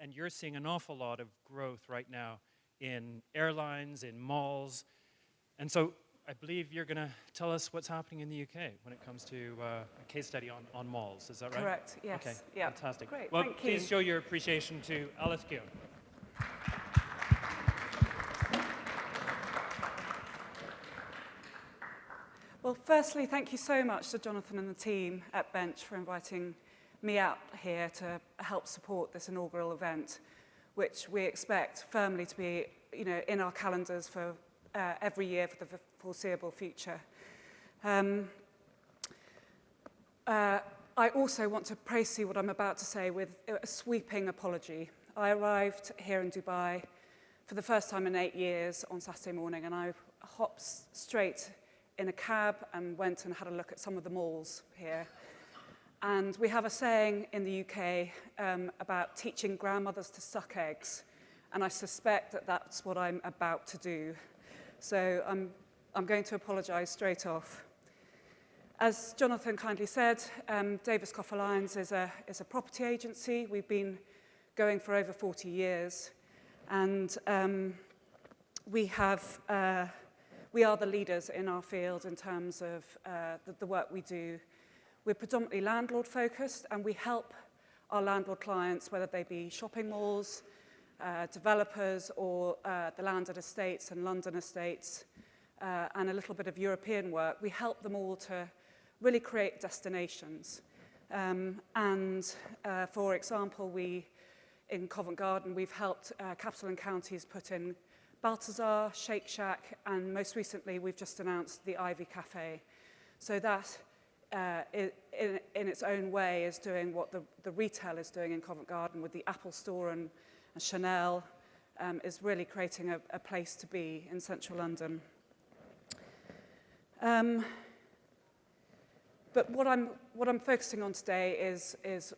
and you're seeing an awful lot of growth right now in airlines, in malls. And so I believe you're going to tell us what's happening in the UK when it comes to a case study on malls. Is that right? Correct, yes. Okay, yeah. fantastic. Great, well, thank please you. show your appreciation to Alice Kuhn. Well, firstly, thank you so much to Jonathan and the team at Bench for inviting me out here to help support this inaugural event, which we expect firmly to be, in our calendars for every year for the foreseeable future. I also want to preface what I'm about to say with a sweeping apology. I arrived here in Dubai for the first time in 8 years on Saturday morning, and I hopped straight in a cab and went and had a look at some of the malls here. And we have a saying in the UK about teaching grandmothers to suck eggs, and I suspect that that's what I'm about to do. So I'm going to apologise straight off. As Jonathan kindly said, Davis Cofer Lyons is a property agency. We've been going for over 40 years, and we are the leaders in our field in terms of the work we do. We're predominantly landlord focused, and we help our landlord clients, whether they be shopping malls, developers, or the landed estates and London estates, and a little bit of European work. We help them all to really create destinations. For example, in Covent Garden, we've helped capital and counties put in Balthazar, Shake Shack, and most recently we've just announced the Ivy Cafe. So that, in its own way, is doing what the retail is doing in Covent Garden with the Apple Store and Chanel, is really creating a place to be in central London. But what I'm focusing on today is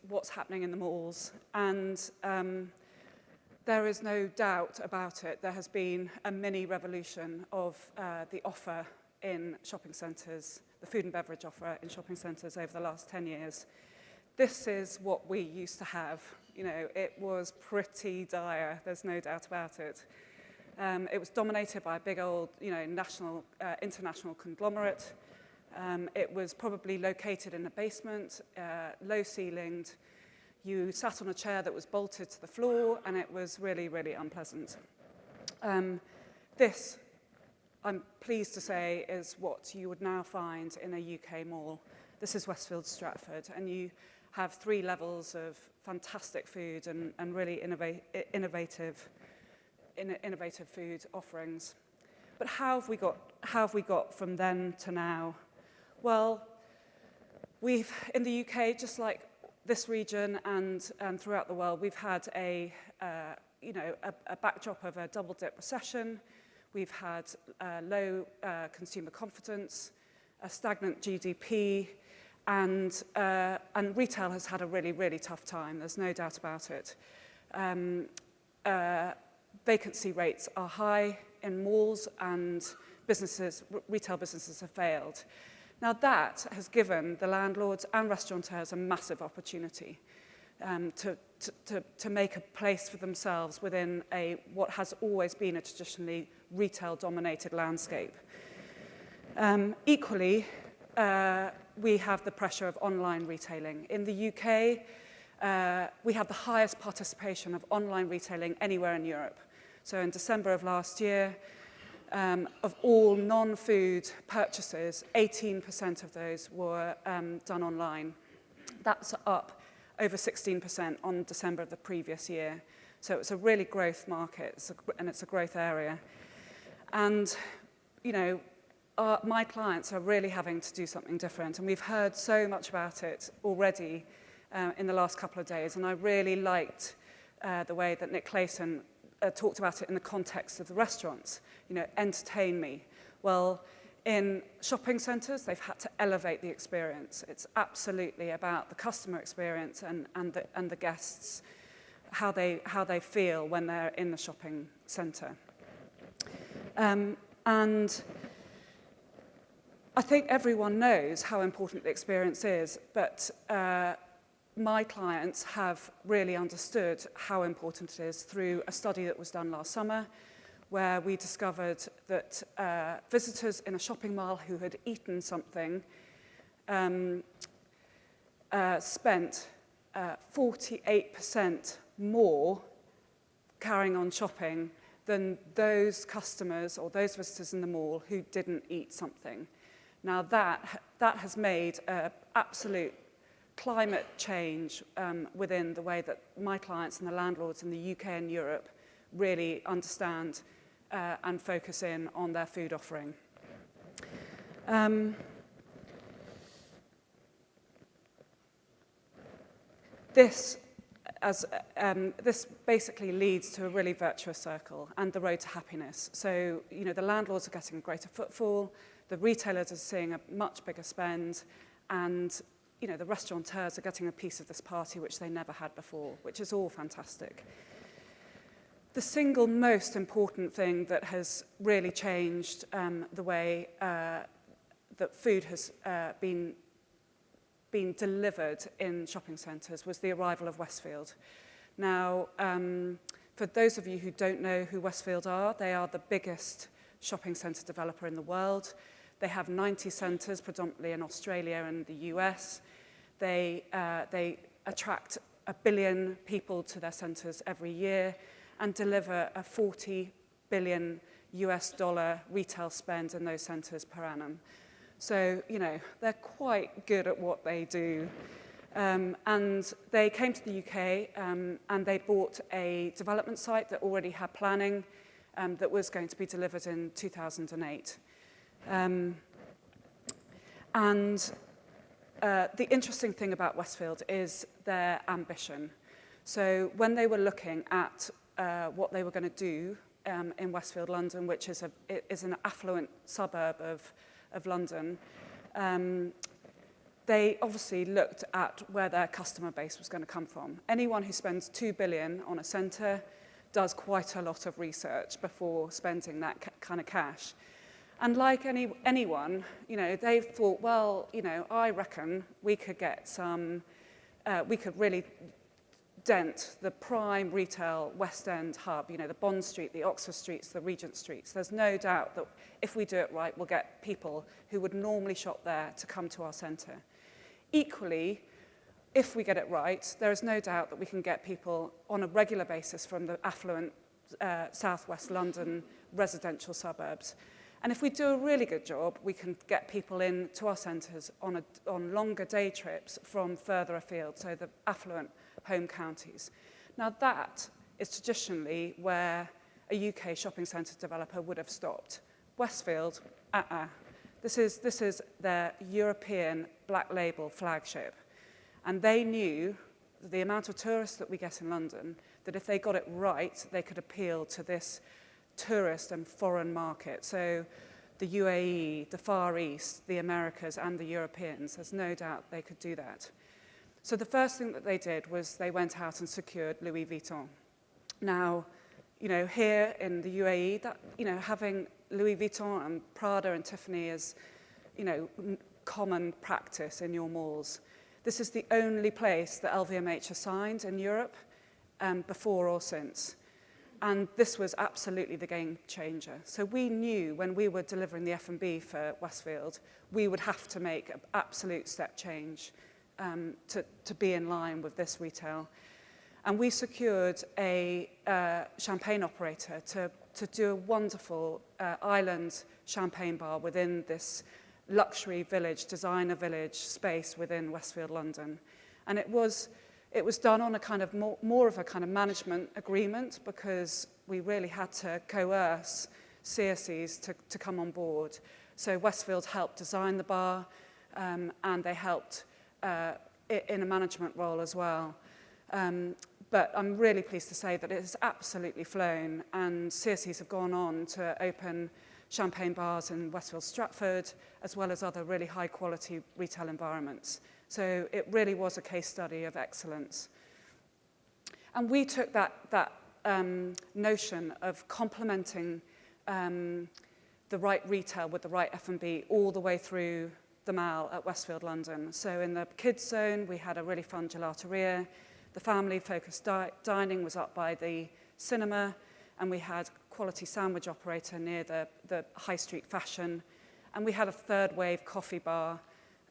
what's happening in the malls, and there is no doubt about it. There has been a mini revolution of the offer in shopping centres, the food and beverage offer in shopping centres over the last 10 years. This is what we used to have. It was pretty dire, there's no doubt about it. It was dominated by a big old, international conglomerate. It was probably located in a basement, low-ceilinged. You sat on a chair that was bolted to the floor, and it was really, really unpleasant. This, I'm pleased to say, is what you would now find in a UK mall. This is Westfield Stratford, and you have 3 levels of fantastic food and really innovative food offerings. But how have we got from then to now? Well, we've, in the UK, just like this region and throughout the world, we've had a backdrop of a double-dip recession. We've had low consumer confidence, a stagnant GDP, and retail has had a really, really tough time. There's no doubt about it. Vacancy rates are high in malls, and retail businesses have failed. Now that has given the landlords and restaurateurs a massive opportunity to make a place for themselves within what has always been a traditionally retail-dominated landscape. Equally, we have the pressure of online retailing. In the UK, we have the highest participation of online retailing anywhere in Europe. So in December of last year, of all non-food purchases, 18% of those were done online. That's up over 16% on December of the previous year. So it's a really growth market, and it's a growth area. And, my clients are really having to do something different, and we've heard so much about it already in the last couple of days, and I really liked the way that Nick Clayton talked about it in the context of the restaurants. Entertain me. Well, in shopping centres, they've had to elevate the experience. It's absolutely about the customer experience and the guests, how they feel when they're in the shopping centre. And I think everyone knows how important the experience is, but my clients have really understood how important it is through a study that was done last summer, where we discovered that visitors in a shopping mall who had eaten something spent 48% more carrying on shopping than those customers or those visitors in the mall who didn't eat something. Now that has made an absolute climate change within the way that my clients and the landlords in the UK and Europe really understand and focus in on their food offering. This basically leads to a really virtuous circle and the road to happiness. So, the landlords are getting greater footfall, the retailers are seeing a much bigger spend, and, the restaurateurs are getting a piece of this party which they never had before, which is all fantastic. The single most important thing that has really changed the way that food has been delivered in shopping centres was the arrival of Westfield. Now, for those of you who don't know who Westfield are, they are the biggest shopping centre developer in the world. They have 90 centres, predominantly in Australia and the US. They attract 1 billion people to their centres every year and deliver a $40 billion retail spend in those centres per annum. So, they're quite good at what they do. And they came to the UK and they bought a development site that already had planning that was going to be delivered in 2008. The interesting thing about Westfield is their ambition. So when they were looking at what they were going to do in Westfield, London, which is an affluent suburb of London, they obviously looked at where their customer base was going to come from. Anyone who spends $2 billion on a centre does quite a lot of research before spending that kind of cash. And like anyone, they thought, well, I reckon we could get we could really dent the prime retail West End hub, the Bond Street, the Oxford Streets, the Regent Streets. There's no doubt that if we do it right, we'll get people who would normally shop there to come to our centre. Equally, if we get it right, there is no doubt that we can get people on a regular basis from the affluent southwest London residential suburbs. And if we do a really good job, we can get people in to our centres on longer day trips from further afield, so the affluent home counties. Now that is traditionally where a UK shopping centre developer would have stopped. Westfield, This is their European black label flagship. And they knew the amount of tourists that we get in London, that if they got it right, they could appeal to this tourist and foreign market. So the UAE, the Far East, the Americas, and the Europeans, there's no doubt they could do that. So the first thing that they did was they went out and secured Louis Vuitton. Now, here in the UAE, that, having Louis Vuitton and Prada and Tiffany is, common practice in your malls. This is the only place that LVMH has signed in Europe, before or since. And this was absolutely the game changer. So we knew when we were delivering the F&B for Westfield, we would have to make an absolute step change to be in line with this retail. And we secured a champagne operator to do a wonderful island champagne bar within this luxury village, designer village space within Westfield, London. And it was done on a kind of more of a kind of management agreement, because we really had to coerce CSEs to come on board. So Westfield helped design the bar, and they helped in a management role as well. But I'm really pleased to say that it has absolutely flown, and CSEs have gone on to open champagne bars in Westfield Stratford, as well as other really high-quality retail environments. So it really was a case study of excellence. And we took that notion of complementing the right retail with the right F&B all the way through the Mall at Westfield, London. So in the kids zone, we had a really fun gelateria. The family-focused dining was up by the cinema, and we had quality sandwich operator near the high street fashion. And we had a third wave coffee bar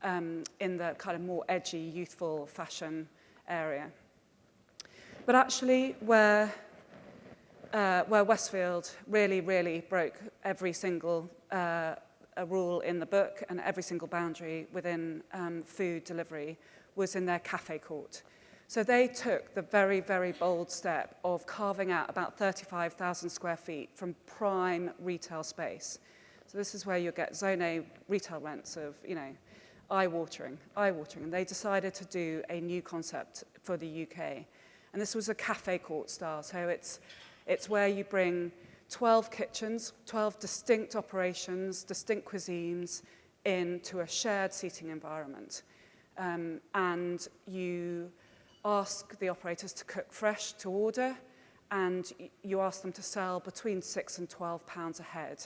in the kind of more edgy, youthful fashion area. But actually, where Westfield really, really broke every single rule in the book and every single boundary within food delivery was in their cafe court. So they took the very, very bold step of carving out about 35,000 square feet from prime retail space. So this is where you'll get Zone A retail rents of, eye-watering. And they decided to do a new concept for the UK. And this was a cafe court style. So it's where you bring 12 kitchens, 12 distinct operations, distinct cuisines into a shared seating environment. And you ask the operators to cook fresh to order, and you ask them to sell between £6 and £12 a head.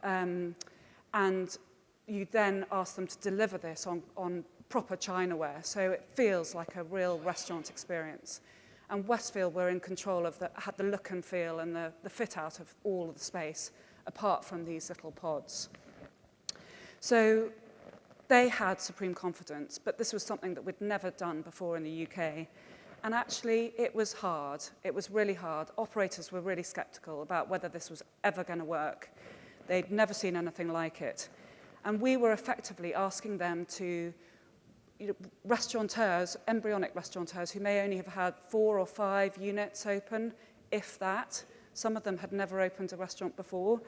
And you then ask them to deliver this on proper Chinaware, so it feels like a real restaurant experience. And Westfield were in control of had the look and feel and the fit out of all of the space, apart from these little pods. So they had supreme confidence, but this was something that we'd never done before in the UK. And actually, it was hard. It was really hard. Operators were really skeptical about whether this was ever going to work. They'd never seen anything like it. And we were effectively asking them to, restaurateurs, embryonic restaurateurs, who may only have had 4 or 5 units open, if that. Some of them had never opened a restaurant before.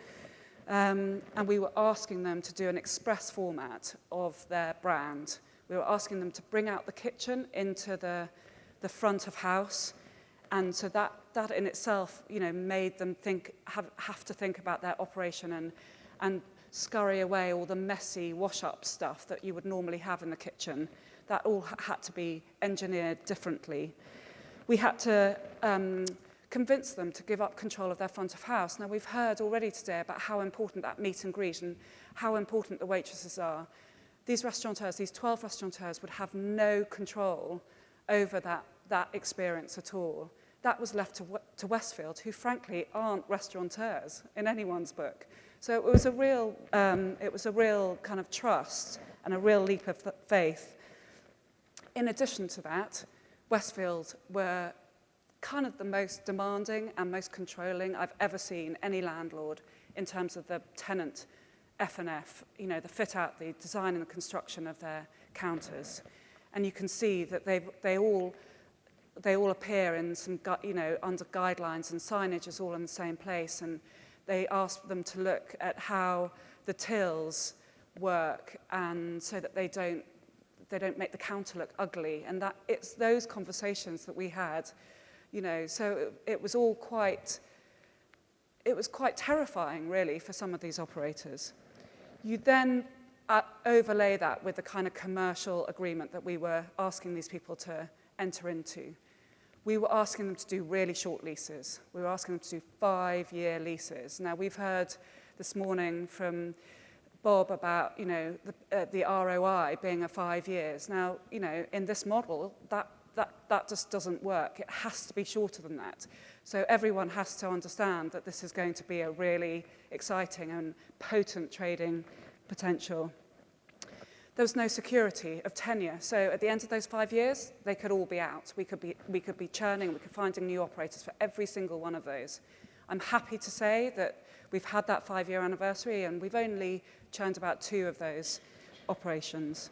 And we were asking them to do an express format of their brand. We were asking them to bring out the kitchen into the front of house. And so that in itself, made them have to think about their operation and scurry away all the messy wash-up stuff that you would normally have in the kitchen. That all had to be engineered differently. We had to convince them to give up control of their front of house. Now, we've heard already today about how important that meet and greet and how important the waitresses are. These restaurateurs, these 12 restaurateurs, would have no control over that experience at all. That was left to Westfield, who frankly aren't restaurateurs in anyone's book. So it was a real kind of trust and a real leap of faith. In addition to that, Westfield were kind of the most demanding and most controlling I've ever seen any landlord in terms of the tenant F&F, the fit out, the design and the construction of their counters. And you can see that they all appear in some, under guidelines, and signage is all in the same place. And they ask them to look at how the tills work, and so that they don't make the counter look ugly. And that it's those conversations that we had, so it was all quite terrifying, really, for some of these operators. You then overlay that with the kind of commercial agreement that we were asking these people to enter into. We were asking them to do really short leases. We were asking them to do 5-year leases. Now, we've heard this morning from Bob about, the ROI being 5 years. Now, in this model, that just doesn't work. It has to be shorter than that. So everyone has to understand that this is going to be a really exciting and potent trading potential. There was no security of tenure. So at the end of those 5 years, they could all be out. We could be churning, we could finding new operators for every single one of those. I'm happy to say that we've had that 5-year anniversary, and we've only churned about 2 of those operations.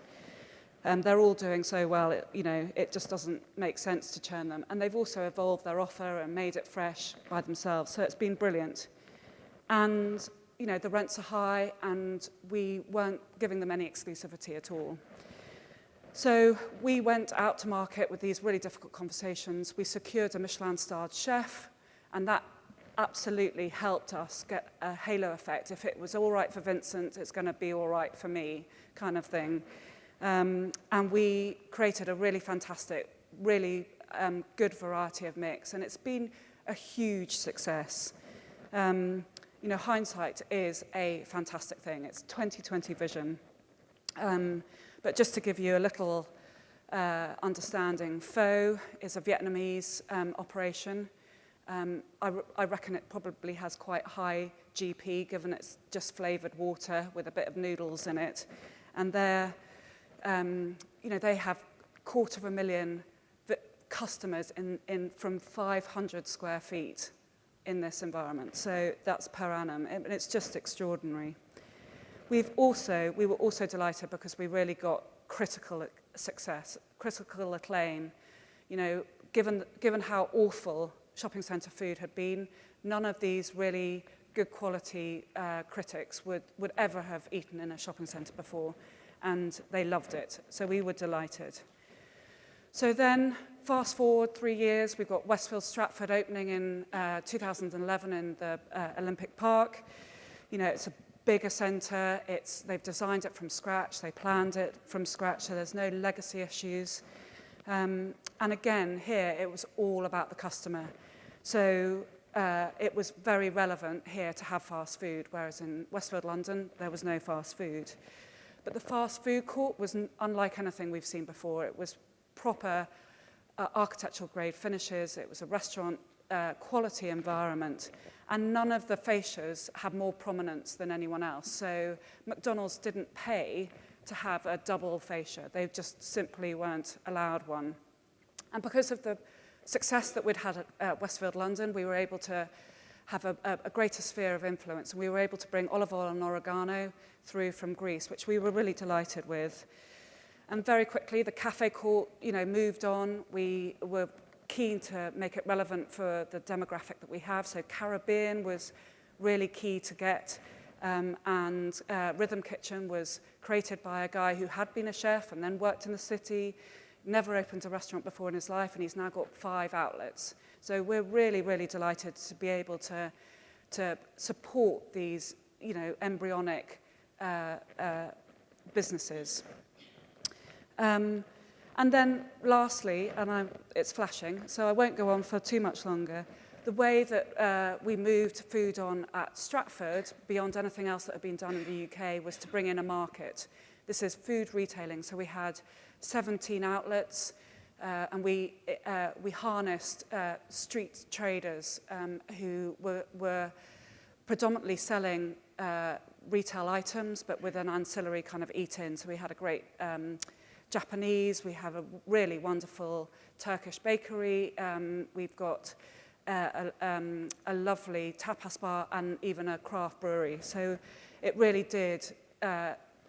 They're all doing so well, it just doesn't make sense to churn them. And they've also evolved their offer and made it fresh by themselves. So it's been brilliant. And the rents are high, and we weren't giving them any exclusivity at all. So we went out to market with these really difficult conversations. We secured a Michelin-starred chef, and that absolutely helped us get a halo effect. If it was all right for Vincent, it's going to be all right for me, kind of thing. And we created a really fantastic, really good variety of mix, and it's been a huge success. Hindsight is a fantastic thing. It's 20/20 vision. But just to give you a little understanding, pho is a Vietnamese operation. I reckon it probably has quite high GP, given it's just flavoured water with a bit of noodles in it. And they're, they have 250,000 customers from 500 square feet in this environment. So that's per annum, and it's just extraordinary. We were also delighted because we really got critical success, critical acclaim. You know, given how awful shopping centre food had been, none of these really good quality critics would ever have eaten in a shopping centre before, and they loved it. So we were delighted. So then, fast forward 3 years, we've got Westfield Stratford opening in 2011 in the Olympic Park. You know, it's a bigger centre. They've designed it from scratch. They planned it from scratch, so there's no legacy issues. And again, here, it was all about the customer. So it was very relevant here to have fast food, whereas in Westfield London, there was no fast food. But the fast food court was unlike anything we've seen before. It was proper architectural grade finishes. It was a restaurant quality environment. And none of the fascias had more prominence than anyone else. So McDonald's didn't pay to have a double fascia. They just simply weren't allowed one. And because of the success that we'd had at Westfield London, we were able to have a greater sphere of influence. And we were able to bring olive oil and oregano through from Greece, which we were really delighted with. And very quickly, the cafe court, moved on. We were keen to make it relevant for the demographic that we have. So Caribbean was really key to get. And Rhythm Kitchen was created by a guy who had been a chef and then worked in the city, never opened a restaurant before in his life, and he's now got 5 outlets. So we're really, really delighted to be able to support these, embryonic businesses. And then lastly, it's flashing, so I won't go on for too much longer, the way that we moved food on at Stratford, beyond anything else that had been done in the UK, was to bring in a market. This is food retailing, so we had 17 outlets, and we harnessed street traders who were predominantly selling retail items, but with an ancillary kind of eat-in. So we had a great Japanese, we have a really wonderful Turkish bakery, we've got a lovely tapas bar and even a craft brewery. So it really did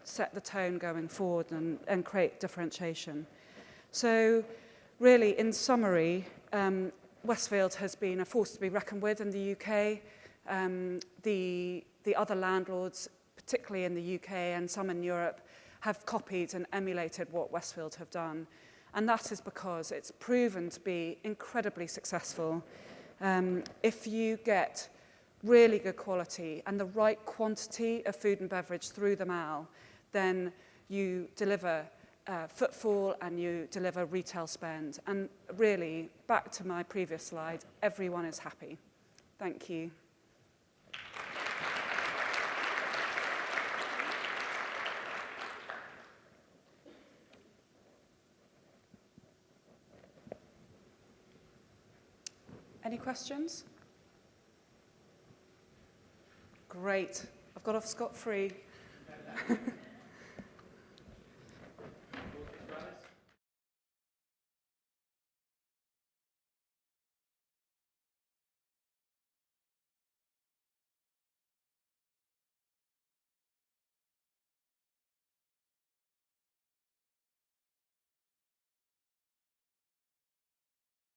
set the tone going forward and create differentiation. So really, in summary, Westfield has been a force to be reckoned with in the UK. The other landlords, particularly in the UK and some in Europe, have copied and emulated what Westfield have done. And that is because it's proven to be incredibly successful. If you get really good quality and the right quantity of food and beverage through the mall, then you deliver footfall and you deliver retail spend. And really, back to my previous slide, everyone is happy. Thank you. Any questions? Great. I've got off scot-free.